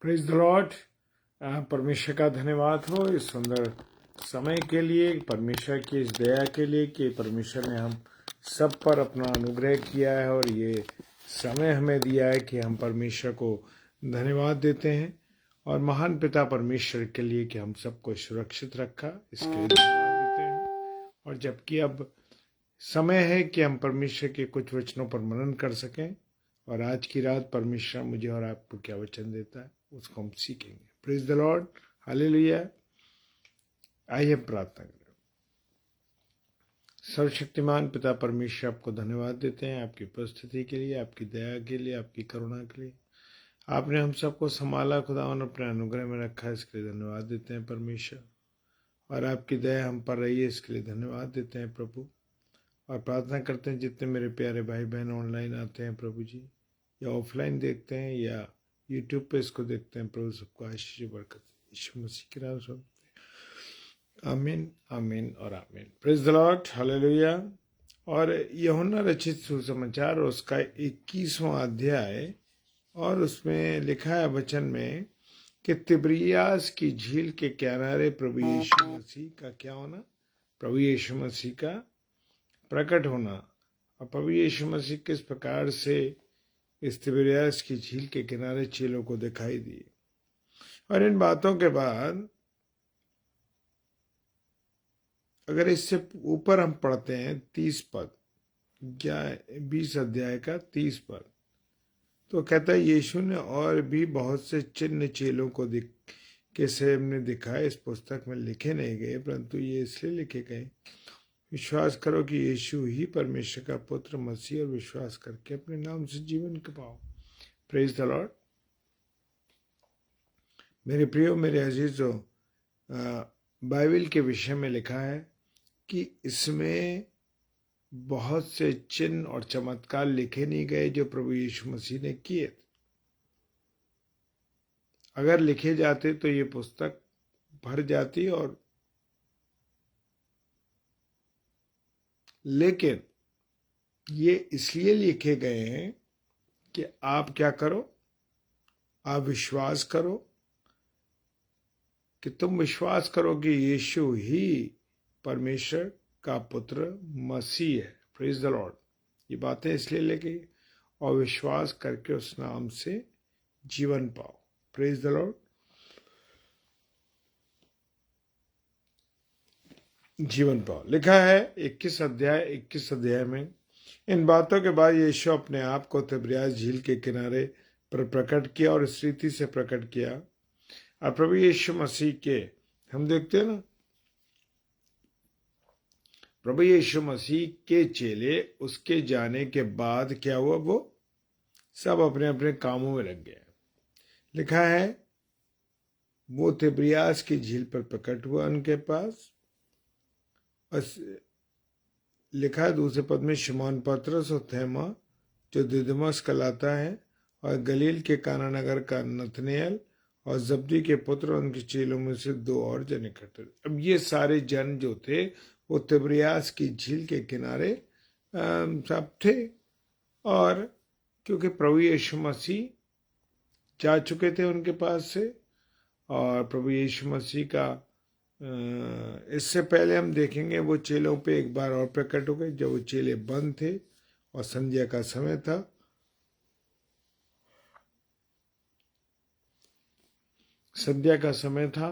Praise the Lord. परमेश्वर का धन्यवाद हो इस सुंदर समय के लिए, परमेश्वर की इस दया के लिए कि परमेश्वर ने हम सब पर अपना अनुग्रह किया है और ये समय हमें दिया है कि हम परमेश्वर को धन्यवाद देते हैं। और महान पिता परमेश्वर के लिए कि हम सबको सुरक्षित रखा, इसके लिए धन्यवाद देते हैं। और जबकि अब समय है कि हम परमेश्वर के कुछ वचनों पर मनन कर सकें, और आज की रात परमेश्वर मुझे और आपको क्या वचन देता है उसको हम सीखेंगे। Praise the Lord, hallelujah. आइए प्रार्थना करें। सर्वशक्तिमान पिता परमेश्वर, आपको धन्यवाद देते हैं आपकी उपस्थिति के लिए, आपकी दया के लिए, आपकी करुणा के लिए। आपने हम सबको संभाला खुदावन, अपने अनुग्रह में रखा, इसके लिए धन्यवाद देते हैं परमेश्वर। और आपकी दया हम पर रही है, इसके लिए धन्यवाद देते हैं प्रभु। और प्रार्थना करते हैं जितने मेरे प्यारे भाई बहन ऑनलाइन आते हैं प्रभु जी, या ऑफलाइन देखते हैं या यूट्यूब पे इसको देखते हैं, प्रभु सबको आशीष बरकत यीशु मसीह के नाम से आमीन, आमीन और आमीन। Praise the Lord, hallelujah. और यूहन्ना रचित सुसमाचार उसका 21वां अध्याय, और उसमें लिखा है वचन में कि तिब्रियास की झील के किनारे प्रभु यीशु मसीह का क्या होना, प्रभु यीशु मसीह का प्रकट होना। और प्रभु यीशु मसीह किस प्रकार से इस तिब्रियास की झील के किनारे चेलों को दिखाई दिए। और इन बातों के बाद अगर इससे ऊपर हम पढ़ते हैं 30 पद, 20 अध्याय का 30 पद, तो कहता है यीशु ने और भी बहुत से चिन्ह चेलों को के सामने दिखाए, इस पुस्तक में लिखे नहीं गए, परंतु ये इसलिए लिखे गए विश्वास करो कि यीशु ही परमेश्वर का पुत्र मसीह, और विश्वास करके अपने नाम से जीवन को पाओ। Praise the Lord. मेरे प्रियो, मेरे अजीजों, बाइबल के विषय में लिखा है कि इसमें बहुत से चिन्ह और चमत्कार लिखे नहीं गए जो प्रभु यीशु मसीह ने किए। अगर लिखे जाते तो ये पुस्तक भर जाती, और लेकिन ये इसलिए लिखे गए हैं कि आप क्या करो, आप विश्वास करो, कि तुम विश्वास करो कि यीशु ही परमेश्वर का पुत्र मसीह है। Praise the Lord. ये बातें इसलिए लिखी, और विश्वास करके उस नाम से जीवन पाओ। Praise the Lord. जीवन पाओ लिखा है 21 अध्याय में। इन बातों के बाद यीशु अपने आप को तिब्रियास झील के किनारे पर प्रकट किया, और इस रीति से प्रकट किया। और प्रभु यीशु मसीह के, हम देखते हैं ना, प्रभु यीशु मसीह के चेले उसके जाने के बाद क्या हुआ, वो सब अपने अपने कामों में लग गए। लिखा है वो तिब्रियास की झील पर प्रकट हुआ उनके पास। लिखा है दूसरे पद में, शिमोन पतरस और थोमा जो दिदुमुस कहलाता है, और गलील के काना नगर का नतनएल, और जब्दी के पुत्र उनके चेलों में से 2 और जन इकट्ठे। अब ये सारे जन जो थे वो तिब्रियास की झील के किनारे सब थे, और क्योंकि प्रभु यीशु मसीह जा चुके थे उनके पास से, और प्रभु यीशु मसीह का इससे पहले हम देखेंगे वो चेलों पे एक बार और प्रकट हो गए जब वो चेले बंद थे और संध्या का समय था। संध्या का समय था,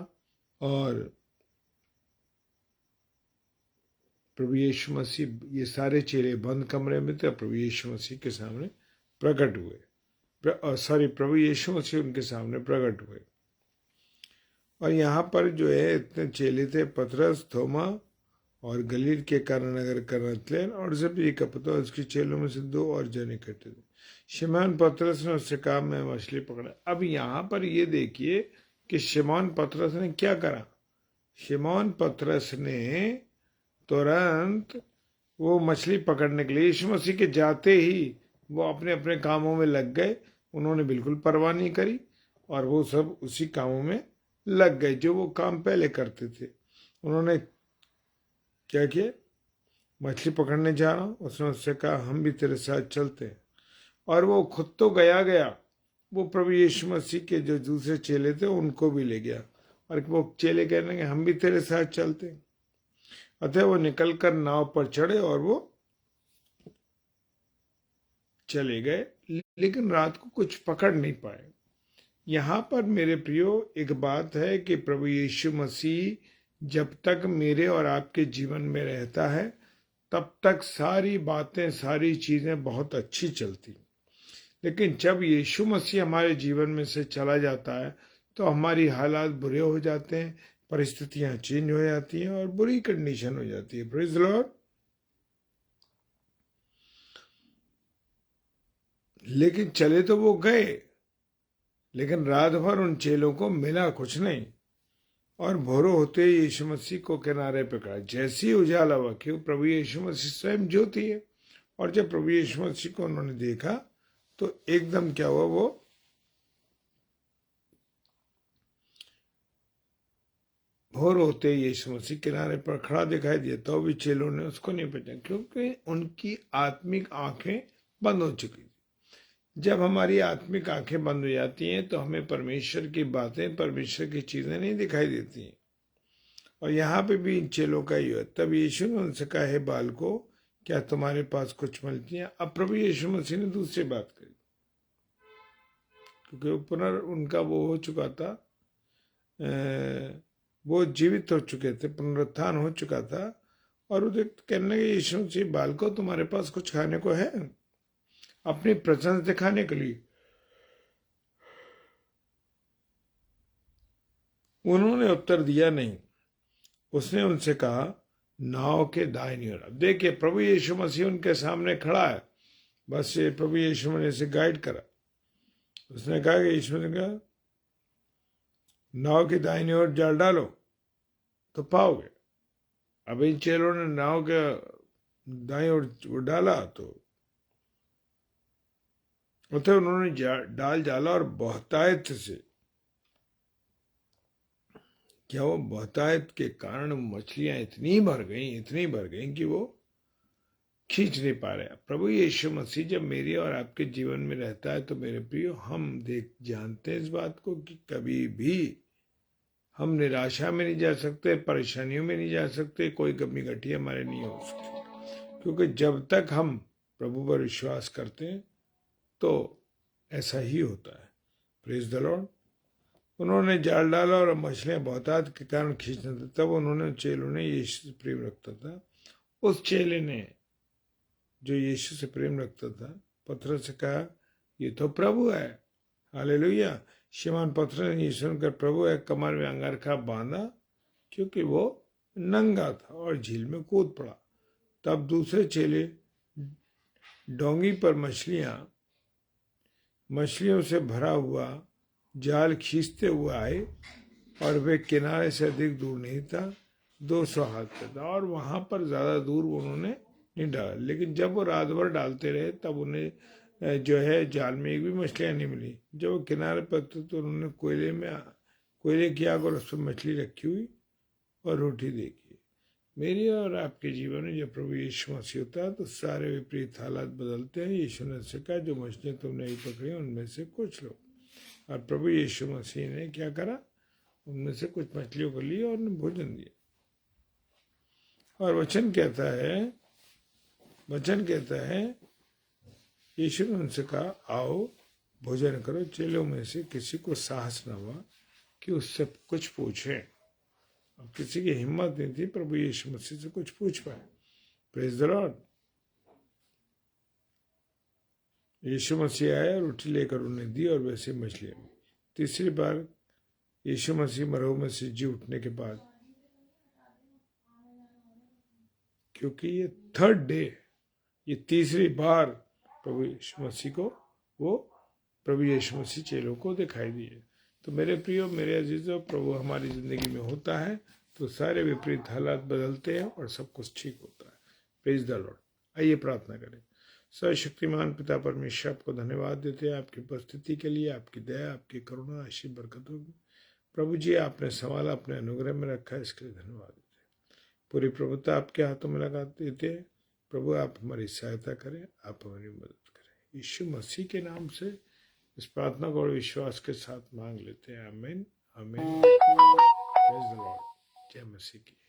और प्रभु यीशु मसीह, ये सारे चेले बंद कमरे में थे, प्रभु यीशु मसीह के सामने प्रकट हुए। प्रभु यीशु मसीह उनके सामने प्रकट हुए। और यहाँ पर जो है इतने चेले थे, पतरस, थोमा और गलील के काना नगर का नतनएल, और जब्दी का पुत्र, उसके चेलों में से 2 और जन इकट्ठे थे। शिमोन पतरस ने उससे कहा मैं मछली पकड़ा। अब यहाँ पर ये देखिए कि शिमोन पतरस ने क्या करा। शिमोन पतरस ने तुरंत वो मछली पकड़ने के लिए यीशु मसीह के जाते ही वो अपने अपने कामों में लग गए। उन्होंने बिल्कुल परवाह नहीं करी, और वो सब उसी कामों में लग गए जो वो काम पहले करते थे। उन्होंने क्या किया, मछली पकड़ने जा रहा हूं, उसने उससे कहा हम भी तेरे साथ चलते हैं। और वो खुद तो गया, वो प्रभु यीशु मसीह के जो दूसरे चेले थे उनको भी ले गया, और वो चेले कहने लगे हम भी तेरे साथ चलते। अतः वो निकलकर नाव पर चढ़े और वो चले गए, लेकिन रात को कुछ पकड़ नहीं पाए। यहाँ पर मेरे प्रियो एक बात है कि प्रभु यीशु मसीह जब तक मेरे और आपके जीवन में रहता है तब तक सारी बातें, सारी चीजें बहुत अच्छी चलती। लेकिन जब यीशु मसीह हमारे जीवन में से चला जाता है तो हमारी हालात बुरे हो जाते हैं, परिस्थितियां चेंज हो जाती हैं और बुरी कंडीशन हो जाती है। Praise the Lord. लेकिन चले तो वो गए, लेकिन रात भर उन चेलों को मिला कुछ नहीं, और भोर होते यीशु मसीह को किनारे पे खड़ा। जैसे ही उजाला हुआ, क्यों प्रभु यीशु मसीह स्वयं ज्योति है, और जब प्रभु यीशु मसीह को उन्होंने देखा तो एकदम क्या हुआ, वो भोर होते यीशु मसीह किनारे पर खड़ा दिखाई दिया। तो भी चेलों ने उसको नहीं पहचाना, क्योंकि उनकी आत्मिक आंखें बंद हो चुकी थी। जब हमारी आत्मिक आंखें बंद हो जाती हैं तो हमें परमेश्वर की बातें, परमेश्वर की चीजें नहीं दिखाई देती हैं। और यहाँ पे भी इन चेलों का ही हुआ। तब यीशु ने उनसे कहा, हे बालको, क्या तुम्हारे पास कुछ मछलियां? अब प्रभु यीशु मसीह ने दूसरी बात करी, क्योंकि उनका वो हो चुका था, वो जीवित हो चुके थे, पुनरुत्थान हो चुका था। और वो कहने लगे, यीशु मसीह, बालको तुम्हारे पास कुछ खाने को है? अपनी प्रशंसा दिखाने के लिए उन्होंने उत्तर दिया नहीं। उसने उनसे कहा, नाव के दाहिनी ओर। अब देखिए, प्रभु यीशु मसीह उनके सामने खड़ा है, बस ये प्रभु यीशु ने इसे गाइड करा। उसने कहा कि यीशु ने कहा, नाव की दाहिनी ओर जाल डालो तो पाओगे। अब इन चेलों ने नाव के दाईं ओर डाला तो उन्होंने डाल डाला, और बहुतायत से, क्या वो बहुतायत के कारण मछलियां इतनी भर गई कि वो खींच नहीं पा रहे। प्रभु यीशु मसीह जब मेरे और आपके जीवन में रहता है तो मेरे प्रियो, हम जानते हैं इस बात को कि कभी भी हम निराशा में नहीं जा सकते, परेशानियों में नहीं जा सकते, कोई कमी घटी हमारे नहीं हो सकती, क्योंकि जब तक हम प्रभु पर विश्वास करते हैं तो ऐसा ही होता है। Praise the Lord. उन्होंने जाल डाला और मछलियां बहुतायत के कारण खींचने थे। तब उन्होंने, चेलों ने, यीशु से प्रेम रखता था, उस चेले ने जो यीशु से प्रेम रखता था, पतरस से कहा, ये तो प्रभु है। हालेलुया। शिमोन पतरस ने यीशु कर प्रभु है कमर में अंगरखा बांधा, क्योंकि वो नंगा था, और झील में कूद पड़ा। तब दूसरे चेले डोंगी पर मछलियों से भरा हुआ जाल खींचते हुए आए, और वे किनारे से अधिक दूर नहीं था, 200 हाथ का था, और वहां पर ज्यादा दूर उन्होंने नहीं डाला। लेकिन जब वो रात भर डालते रहे तब उन्हें जो है जाल में एक भी मछलियां नहीं मिली। जब वो किनारे पर थे तो उन्होंने कोयले की आग और उस पर मछली रखी हुई और रोटी देखी। मेरे और आपके जीवन में जब प्रभु यीशु मसीह होता है तो सारे विपरीत हालात बदलते हैं। यीशु ने से कहा, जो मछलियां तुमने नहीं पकड़ी उनमें से कुछ लो। और प्रभु यीशु मसीह ने क्या करा, उनमें से कुछ मछलियों को लिया और भोजन दिया। और वचन कहता है यीशु ने उनसे कहा, आओ भोजन करो। चेलों में से किसी को साहस न हुआ कि उससे कुछ पूछे। अब किसी की हिम्मत नहीं थी प्रभु यीशु मसीह से कुछ पूछ पाए। Praise the lord. Yeshu Masih आया, रोटी लेकर उन्हें दी और वैसे मछलियां। तीसरी बार यीशु मसीह मरों में से जी उठने के बाद, क्योंकि ये थर्ड डे, ये तीसरी बार प्रभु यीशु मसीह को, वो प्रभु यीशु मसीह चेलों को दिखाई दिए। तो मेरे प्रियो, मेरे अजीजों, प्रभु हमारी जिंदगी में होता है तो सारे विपरीत हालात बदलते हैं और सब कुछ ठीक होता है। Praise the Lord. आइए प्रार्थना करें। सर्वशक्तिमान पिता परमेश्वर, आपको धन्यवाद देते हैं आपकी उपस्थिति के लिए, आपकी दया, आपकी करुणा, आशीष बरकतों की। प्रभु जी, आपने सवाल अपने अनुग्रह में रखा है, इसके लिए धन्यवाद देते हैं। पूरी प्रभुता आपके हाथों में लगा देते हैं। प्रभु, आप हमारी सहायता करें, आप हमारी मदद करें। यीशु मसीह के नाम से इस प्रार्थना को विश्वास के साथ मांग लेते हैं। आमीन आमीन। Praise the Lord. जय मसीह की।